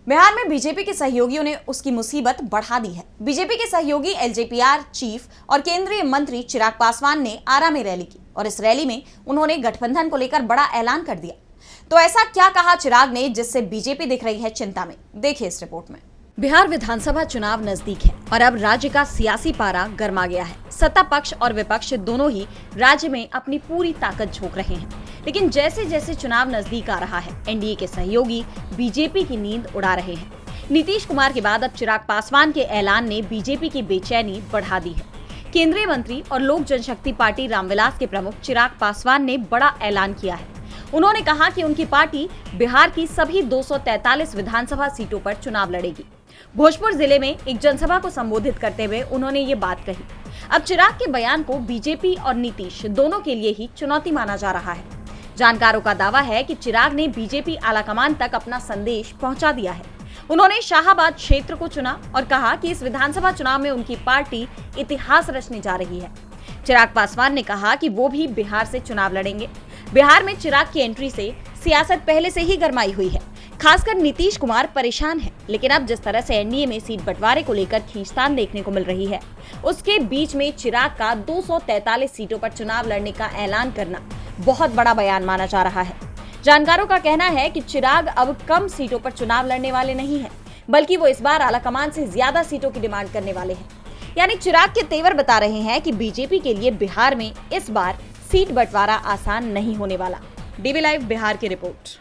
बिहार में बीजेपी के सहयोगियों ने उसकी मुसीबत बढ़ा दी है। बीजेपी के सहयोगी एलजेपीआर चीफ और केंद्रीय मंत्री चिराग पासवान ने आरा में रैली की और इस रैली में उन्होंने गठबंधन को लेकर बड़ा ऐलान कर दिया। तो ऐसा क्या कहा चिराग ने जिससे बीजेपी दिख रही है चिंता में? देखिए इस रिपोर्ट में। बिहार विधानसभा चुनाव नजदीक है और अब राज्य का सियासी पारा गर्मा गया है। सत्ता पक्ष और विपक्ष दोनों ही राज्य में अपनी पूरी ताकत झोंक रहे हैं, लेकिन जैसे जैसे चुनाव नजदीक आ रहा है, एनडीए के सहयोगी बीजेपी की नींद उड़ा रहे हैं। नीतीश कुमार के बाद अब चिराग पासवान के ऐलान ने बीजेपी की बेचैनी बढ़ा दी है। केंद्रीय मंत्री और लोक जनशक्ति पार्टी रामविलास के प्रमुख चिराग पासवान ने बड़ा ऐलान किया है। उन्होंने कहा कि उनकी पार्टी बिहार की सभी 243 विधानसभा सीटों पर चुनाव लड़ेगी। भोजपुर जिले में एक जनसभा को संबोधित करते हुए उन्होंने ये बात कही। अब चिराग के बयान को बीजेपी और नीतीश दोनों के लिए ही चुनौती माना जा रहा है। जानकारों का दावा है कि चिराग ने बीजेपी आलाकमान तक अपना संदेश पहुंचा दिया है। उन्होंने शाहाबाद क्षेत्र को चुना और कहा कि इस विधानसभा चुनाव में उनकी पार्टी इतिहास रचने जा रही है। चिराग पासवान ने कहा कि वो भी बिहार से चुनाव लड़ेंगे। बिहार में चिराग की एंट्री से सियासत पहले से ही गरमाई हुई है। खासकर नीतीश कुमार परेशान है, लेकिन अब जिस तरह से एनडीए में सीट बंटवारे को लेकर खींचतान देखने को मिल रही है, उसके बीच में चिराग का 243 सीटों पर चुनाव लड़ने का ऐलान करना बहुत बड़ा बयान माना जा रहा है। जानकारों का कहना है कि चिराग अब कम सीटों पर चुनाव लड़ने वाले नहीं हैं, बल्कि वो इस बार आलाकमान से ज्यादा सीटों की डिमांड करने वाले हैं। यानी चिराग के तेवर बता रहे हैं कि बीजेपी के लिए बिहार में इस बार सीट बंटवारा आसान नहीं होने वाला। डीवी लाइव बिहार की रिपोर्ट।